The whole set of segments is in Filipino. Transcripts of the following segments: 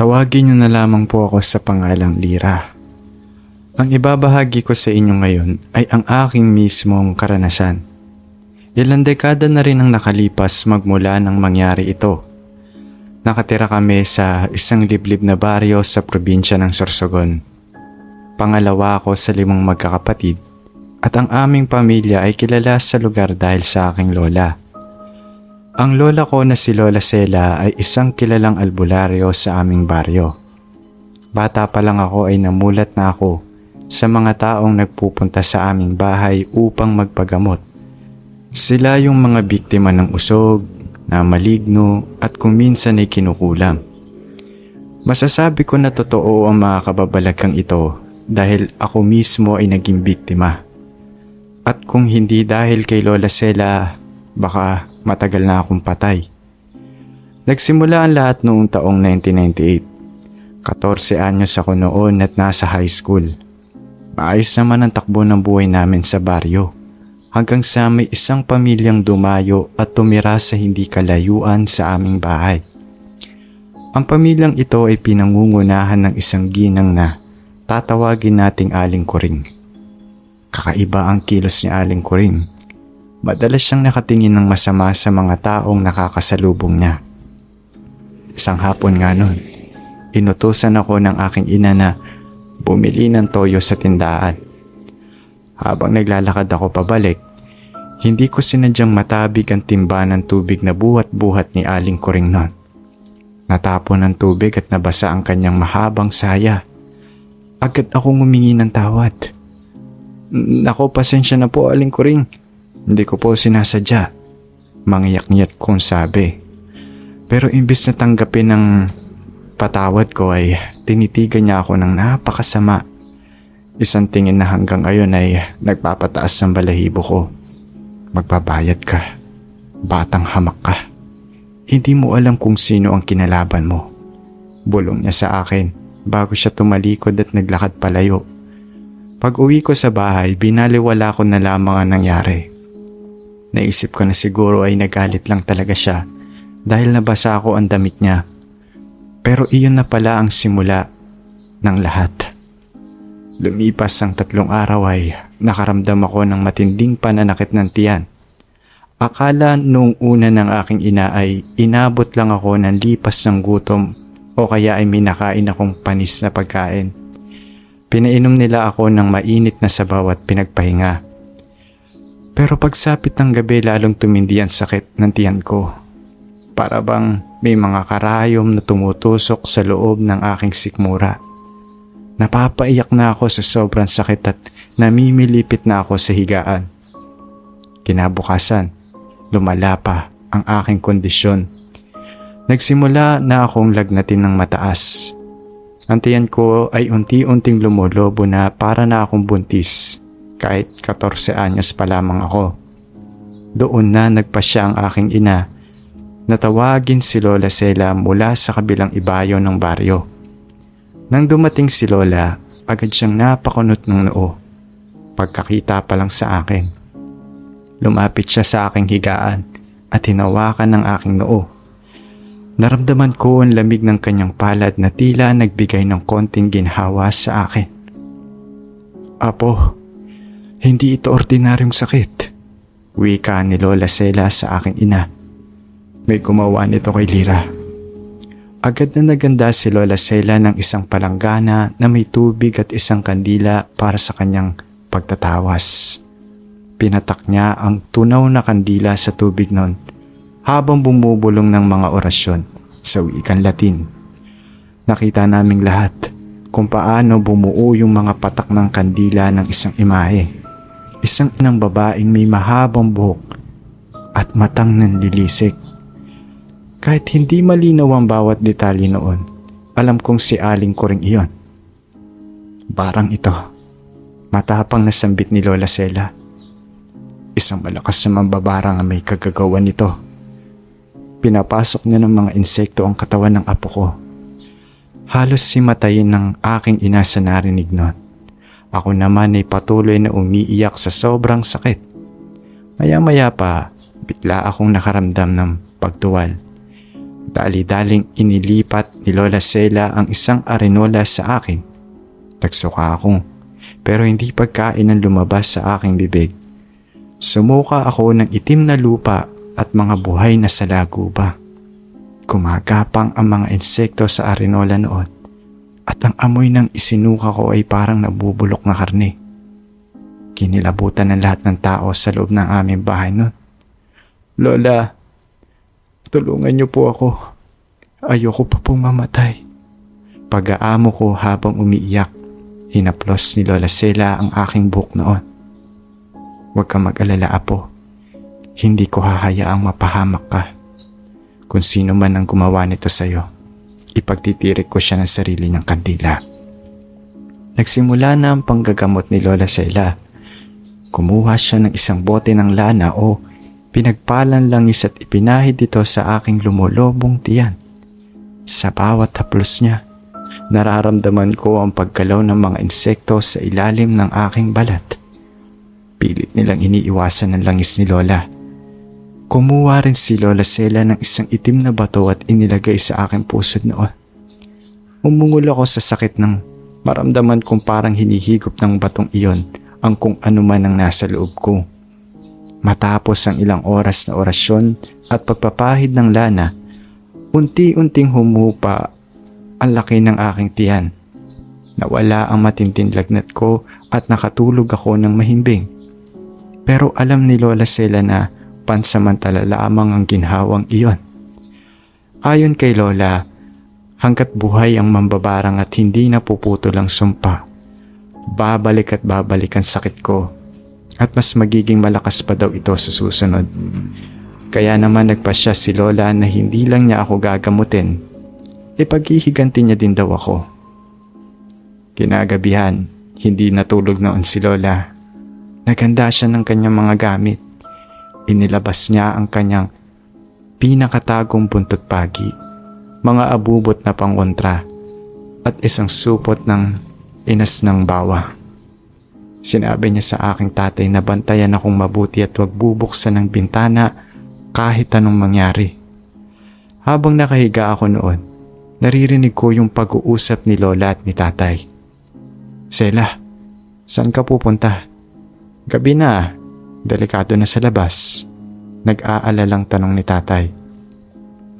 Tawagin niyo na lamang po ako sa pangalang Lira. Ang ibabahagi ko sa inyo ngayon ay ang aking mismong karanasan. Ilang dekada na rin ang nakalipas magmula nang mangyari ito. Nakatira kami sa isang liblib na baryo sa probinsya ng Sorsogon. Pangalawa ako sa 5 magkakapatid at ang aming pamilya ay kilala sa lugar dahil sa aking lola. Ang lola ko na si Lola Sela ay isang kilalang albularyo sa aming baryo. Bata pa lang ako ay namulat na ako sa mga taong nagpupunta sa aming bahay upang magpagamot. Sila yung mga biktima ng usog, na maligno at kung minsan ay kinukulam. Masasabi ko na totoo ang mga kababalaghang ito dahil ako mismo ay naging biktima. At kung hindi dahil kay Lola Sela, baka matagal na akong patay. Nagsimula ang lahat noong taong 1998. 14 anyos ako noon at nasa high school. Maayos naman ang takbo ng buhay namin sa baryo. Hanggang sa may isang pamilyang dumayo at tumira sa hindi kalayuan sa aming bahay. Ang pamilyang ito ay pinangungunahan ng isang ginang na tatawagin nating Aling Kuring. Kakaiba ang kilos ni Aling Kuring. Madalas siyang nakatingin ng masama sa mga taong nakakasalubong niya. Isang hapon nga nun, inutusan ako ng aking ina na bumili ng toyo sa tindahan. Habang naglalakad ako pabalik, hindi ko sinadyang matabig ang timba ng tubig na buhat-buhat ni Aling Kuring nun. Natapon ang tubig at nabasa ang kanyang mahabang saya. Agad akong humingi ng tawad. Nako, pasensya na po Aling Kuring. Hindi ko po sinasadya. Mangiyak-ngiyat kong sabi. Pero imbis na tanggapin ng patawad ko ay tinitigan niya ako ng napakasama. Isang tingin na hanggang ngayon ay nagpapataas ng balahibo ko. Magbabayad ka. Batang hamak ka. Hindi mo alam kung sino ang kinalaban mo. Bulong niya sa akin bago siya tumalikod at naglakad palayo. Pag uwi ko sa bahay, binaliwala ko na lamang ang nangyari. Naisip ko na siguro ay nagalit lang talaga siya dahil nabasa ko ang damit niya. Pero iyon na pala ang simula ng lahat. Lumipas ang 3 araw ay nakaramdam ako ng matinding pananakit ng tiyan. Akala nung una ng aking ina ay inabot lang ako ng lipas ng gutom o kaya ay may nakain akong panis na pagkain. Pinainom nila ako ng mainit na sabaw at pinagpahinga. Pero pagsapit ng gabi lalong tumindi ang sakit ng tiyan ko. Para bang may mga karayom na tumutusok sa loob ng aking sikmura. Napapaiyak na ako sa sobrang sakit at namimilipit na ako sa higaan. Kinabukasan, lumala pa ang aking kondisyon. Nagsimula na akong lagnatin ng mataas. Ang tiyan ko ay unti-unting lumulobo na para na akong buntis kahit 14 anyos pa lamang ako. Doon na nagpasya ang aking ina na tawagin si Lola Sela mula sa kabilang ibayo ng baryo. Nang dumating si Lola, agad siyang napakunot ng noo. Pagkakita pa lang sa akin. Lumapit siya sa aking higaan at hinawakan ng aking noo. Naramdaman ko ang lamig ng kanyang palad na tila nagbigay ng konting ginhawa sa akin. Apo, hindi ito ordinaryong sakit. Wika ni Lola Sela sa aking ina. May gumawa nito kay Lira. Agad na naganda si Lola Sela ng isang palanggana na may tubig at isang kandila para sa kanyang pagtatawas. Pinatak niya ang tunaw na kandila sa tubig nun habang bumubulong ng mga orasyon sa wikang Latin. Nakita naming lahat kung paano bumuo yung mga patak ng kandila ng isang imahe. Isang inang babaeng may mahabang buhok at matang nanlilisik. Kahit hindi malinaw ang bawat detalye noon, alam kong si Aling Kuring iyon. Barang ito, matapang na sambit ni Lola Sela. Isang malakas na mambabarang ang may kagagawan nito. Pinapasok niya ng mga insekto ang katawan ng apo ko. Halos simatayin ng aking ina sa narinig nun. Ako naman ay patuloy na umiiyak sa sobrang sakit. Maya-maya pa, bigla akong nakaramdam ng pagtuwal. Dali-daling inilipat ni Lola Sela ang isang arenola sa akin. Nagsuka ako, pero hindi pagkain ang lumabas sa aking bibig. Sumuka ako ng itim na lupa at mga buhay na salaguba. Gumagapang ang mga insekto sa arenola noon at ang amoy ng isinuka ko ay parang nabubulok na karne. Kinilabutan ng lahat ng tao sa loob ng aming bahay noon. Lola, tulungan niyo po ako. Ayoko pa pong mamatay. Pag-aamo ko habang umiiyak, hinaplos ni Lola Sela ang aking buhok noon. Huwag kang mag-alala, apo. Hindi ko hahayaang mapahamak ka. Kung sino man ang gumawa nito sa'yo, ipagtitirik ko siya ng sarili niyang kandila. Nagsimula na ang panggagamot ni Lola Sela. Kumuha siya ng isang bote ng lana o pinagpalan langis at ipinahid ito sa aking lumulobong tiyan. Sa bawat haplos niya, nararamdaman ko ang paggalaw ng mga insekto sa ilalim ng aking balat. Pilit nilang iniiwasan ng langis ni Lola. Kumuha rin si Lola Sela ng isang itim na bato at inilagay sa aking pusod noon. Umungol ako sa sakit nang maramdaman kong parang hinihigop ng batong iyon ang kung ano man ang nasa loob ko. Matapos ang ilang oras na orasyon at pagpapahid ng lana, unti-unting humupa ang laki ng aking tiyan. Nawala ang matinding lagnat ko at nakatulog ako ng mahimbing. Pero alam ni Lola Sela na pansamantala lamang ang ginhawang iyon. Ayon kay Lola, hanggat buhay ang mambabarang at hindi napuputol ang sumpa, babalik at babalik ang sakit ko at mas magiging malakas pa daw ito sa susunod. Kaya naman nagpasya si Lola na hindi lang niya ako gagamutin, ipaghihiganti niya din daw ako. Kinagabihan, hindi natulog noon si Lola. Naghanda siya ng kanyang mga gamit. Inilabas niya ang kanyang pinakatagong buntot pagi, mga abubot na pangontra, at isang supot ng inas ng bawa. Sinabi niya sa aking tatay na bantayan akong mabuti at huwag bubuksan ng bintana kahit anong mangyari. Habang nakahiga ako noon, naririnig ko yung pag-uusap ni Lola at ni tatay. Sela, saan ka pupunta? Gabi na, delikado na sa labas. Nag-aalalang tanong ni tatay.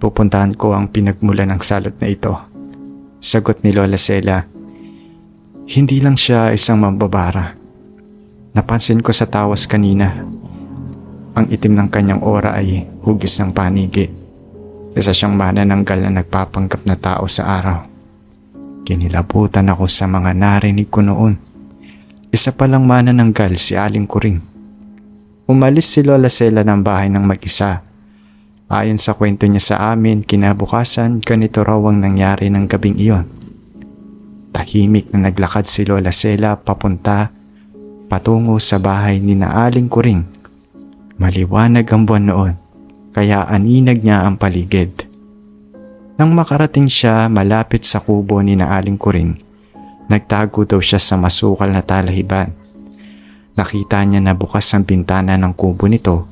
Pupuntahan ko ang pinagmulan ng salot na ito. Sagot ni Lola Sela. Hindi lang siya isang mambabara. Napansin ko sa tawas kanina. Ang itim ng kanyang aura ay hugis ng panigi. Isa siyang manananggal na nagpapanggap na tao sa araw. Kinilabutan ako sa mga narinig ko noon. Isa palang manananggal si Aling Kuring. Umalis si Lola Sela ng bahay ng mag-isa. Ayon sa kwento niya sa amin, kinabukasan ganito raw ang nangyari ng gabing iyon. Tahimik na naglakad si Lola Sela patungo sa bahay ni Aling Kuring. Maliwanag ang buwan noon, kaya aninag niya ang paligid. Nang makarating siya malapit sa kubo ni Aling Kuring, nagtago daw siya sa masukal na talahiban. Nakita niya na bukas ang bintana ng kubo nito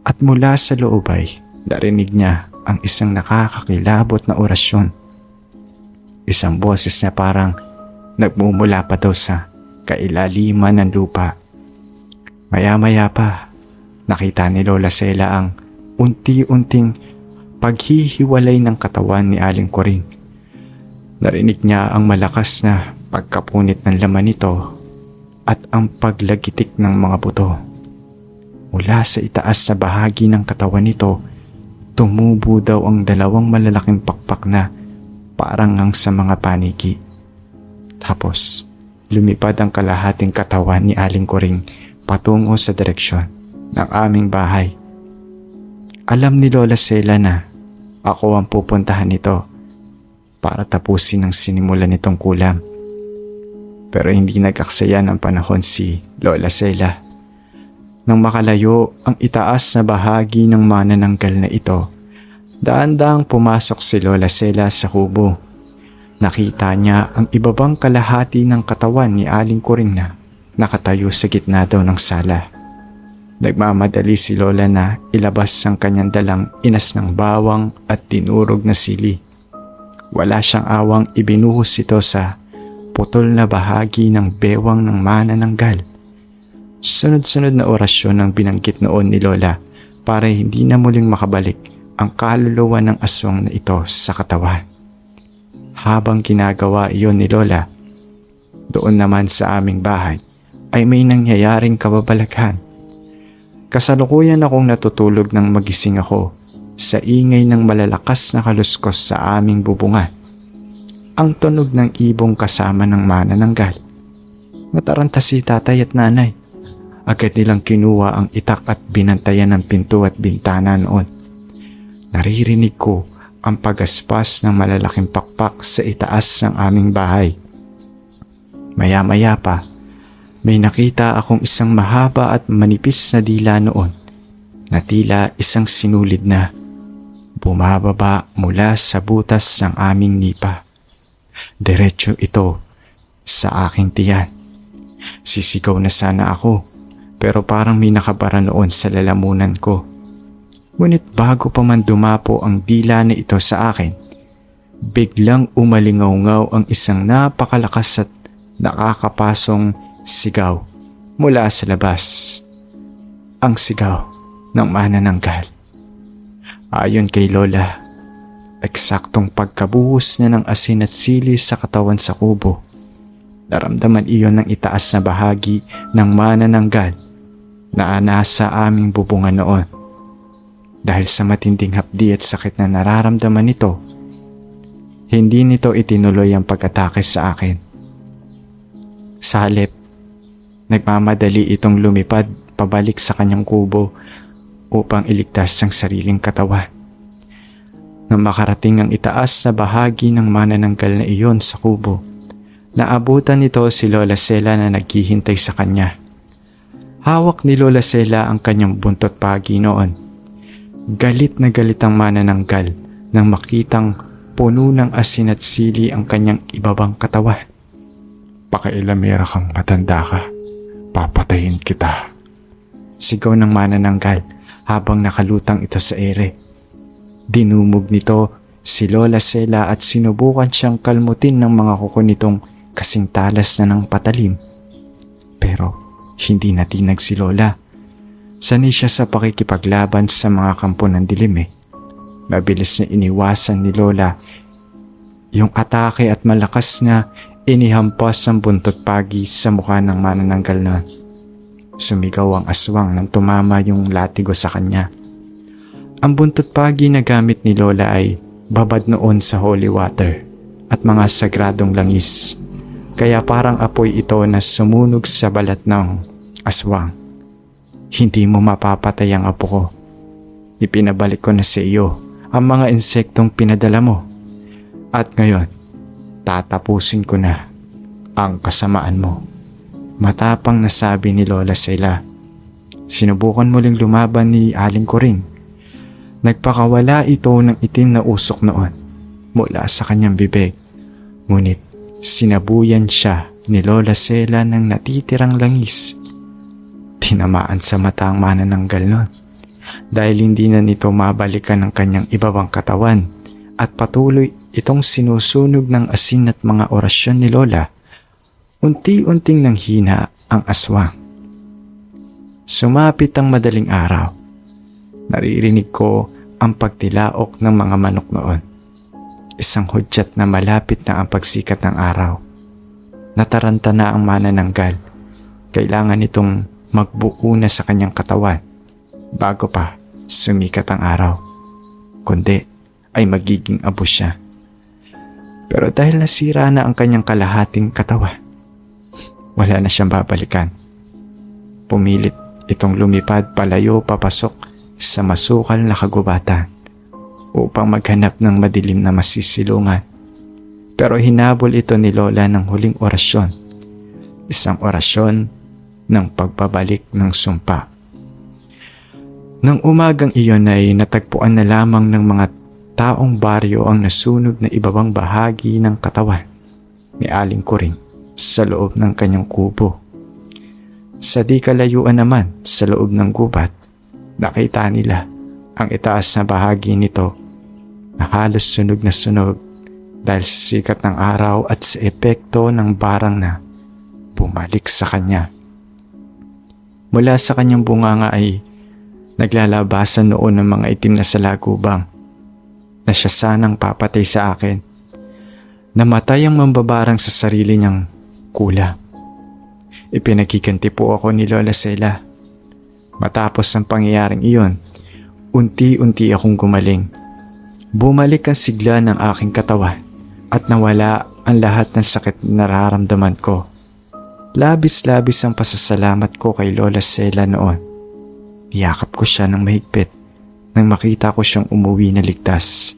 at mula sa loob ay narinig niya ang isang nakakakilabot na orasyon. Isang boses na parang nagmumula pa daw sa kailaliman ng lupa. Maya-maya pa, nakita ni Lola Sela ang unti-unting paghihiwalay ng katawan ni Aling Kuring. Narinig niya ang malakas na pagkapunit ng laman nito at ang paglagitik ng mga buto. Mula sa itaas na bahagi ng katawan nito, tumubo daw ang dalawang malalaking pakpak na parang ang sa mga paniki. Tapos, lumipad ang kalahating katawan ni Aling Kuring patungo sa direksyon ng aming bahay. Alam ni Lola Sela na ako ang pupuntahan nito para tapusin ang sinimulan nitong kulam. Pero hindi nag-aksaya ng panahon si Lola Sela. Nang makalayo ang itaas na bahagi ng manananggal na ito, daan-daang pumasok si Lola Sela sa kubo. Nakita niya ang ibabang kalahati ng katawan ni Aling Kuring na nakatayo sa gitna daw ng sala. Nagmamadali si Lola na ilabas ang kanyang dalang inas ng bawang at tinurog na sili. Wala siyang awang ibinuhos ito sa putol na bahagi ng bewang ng manananggal. Sunod-sunod na orasyon ang binanggit noon ni Lola para hindi na muling makabalik ang kaluluwa ng aswang na ito sa katawan. Habang ginagawa iyon ni Lola, doon naman sa aming bahay ay may nangyayaring kababalaghan. Kasalukuyan akong natutulog nang magising ako sa ingay ng malalakas na kaluskos sa aming bubungan. Ang tunog ng ibong kasama ng manananggal. Nataranta si tatay at nanay. Agad nilang kinuha ang itak at binantayan ng pinto at bintana noon. Naririnig ko ang pagaspas ng malalaking pakpak sa itaas ng aming bahay. Maya-maya pa, may nakita akong isang mahaba at manipis na dila noon na tila isang sinulid na bumababa mula sa butas ng aming nipa. Diretso ito sa aking tiyan. Sisigaw na sana ako pero parang may nakabara noon sa lalamunan ko. Ngunit bago pa man dumapo ang dila na ito sa akin, biglang umalingaw-ngaw ang isang napakalakas at nakakapasong sigaw mula sa labas. Ang sigaw ng manananggal. Ayon kay Lola, eksaktong pagkabuhos niya ng asin at sili sa katawan sa kubo. Naramdaman iyon ng itaas na bahagi ng manananggal na nasa aming bubungan noon. Dahil sa matinding hapdi at sakit na nararamdaman nito, hindi nito itinuloy ang pag-atake sa akin. Sa halip, nagmamadali itong lumipad pabalik sa kanyang kubo upang iligtas ang sariling katawan. Nang makarating ang itaas na bahagi ng manananggal na iyon sa kubo, naabutan nito si Lola Sela na naghihintay sa kanya. Hawak ni Lola Sela ang kanyang buntot pagi noon. Galit na galit ang manananggal nang makitang puno ng asin at sili ang kanyang ibabang katawan. Pakailamera kang matanda ka. Papatayin kita. Sigaw ng manananggal habang nakalutang ito sa ere. Dinumog nito si Lola Sela at sinubukan siyang kalmutin ng mga kuko nitong kasing talas na ng patalim. Pero hindi natinag si Lola. Sanay siya sa pakikipaglaban sa mga kampo ng dilim eh. Mabilis na iniwasan ni Lola yung atake at malakas na inihampas ang buntot pagi sa mukha ng manananggal na. Sumigaw ang aswang nang tumama yung latigo sa kanya. Ang buntot pagi na gamit ni Lola ay babad noon sa holy water at mga sagradong langis. Kaya parang apoy ito na sumunog sa balat ng aswang. Hindi mo mapapatay ang apo ko. Ipinabalik ko na sa iyo ang mga insektong pinadala mo. At ngayon, tatapusin ko na ang kasamaan mo. Matapang na sabi ni Lola Sela. Sinubukan muling lumaban ni Aling Kuring. Nagpakawala ito ng itim na usok noon mula sa kanyang bibig. Ngunit sinabuyan siya ni Lola Sela ng natitirang langis. Tinamaan sa mata ang manananggal noon dahil hindi na nito mabalikan ang kanyang ibabang katawan at patuloy itong sinusunog ng asin at mga orasyon ni Lola. Unti-unting nanghina ang aswang. Sumapit ang madaling araw. Naririnig ko ang pagtilaok ng mga manok noon. Isang hudyat na malapit na ang pagsikat ng araw. Nataranta na ang manananggal. Kailangan itong magbuo na sa kanyang katawan bago pa sumikat ang araw. Kundi ay magiging abo siya. Pero dahil nasira na ang kanyang kalahating katawan, wala na siyang babalikan. Pumilit itong lumipad palayo papasok sa masukal na kagubatan upang maghanap ng madilim na masisilungan. Pero hinabol ito ni Lola ng huling orasyon. Isang orasyon ng pagbabalik ng sumpa. Nang umagang iyon ay natagpuan na lamang ng mga taong baryo ang nasunog na ibabang bahagi ng katawan ni Aling Kuring sa loob ng kanyang kubo. Sa di kalayuan naman sa loob ng gubat, nakita nila ang itaas na bahagi nito na halos sunog na sunog dahil sa sikat ng araw at sa epekto ng barang na bumalik sa kanya. Mula sa kanyang bunganga ay naglalabasan noon ng mga itim na salagubang na siya sanang papatay sa akin. Namatay ang mambabarang sa sarili niyang kula. Ipinagiganti po ako ni Lola Sela. Matapos ang pangyayaring iyon, unti-unti akong gumaling. Bumalik ang sigla ng aking katawan at nawala ang lahat ng sakit na nararamdaman ko. Labis-labis ang pasasalamat ko kay Lola Sela noon. Niyakap ko siya ng mahigpit nang makita ko siyang umuwi na ligtas.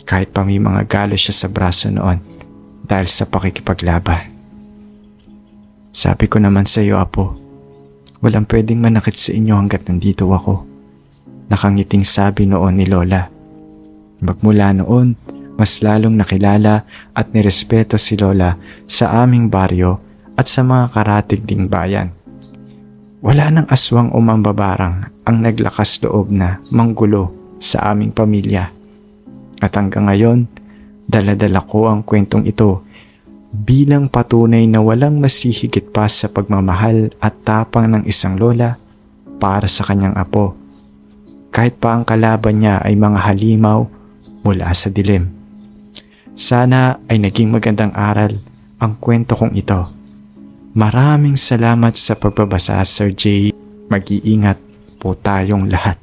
Kahit pa may mga galo siya sa braso noon dahil sa pakikipaglaban. Sabi ko naman sa iyo, Apo, walang pwedeng manakit sa inyo hanggat nandito ako. Nakangiting sabi noon ni Lola. Magmula noon, mas lalong nakilala at nirespeto si Lola sa aming baryo at sa mga karatig ding bayan. Wala nang aswang o mambabarang ang naglakas loob na manggulo sa aming pamilya. At hanggang ngayon, dala-dala ko ang kwentong ito bilang patunay na walang masihigit pa sa pagmamahal at tapang ng isang lola para sa kanyang apo. Kahit pa ang kalaban niya ay mga halimaw mula sa dilim. Sana ay naging magandang aral ang kwento kong ito. Maraming salamat sa pagbabasa, Sir Jay. Mag-iingat po tayong lahat.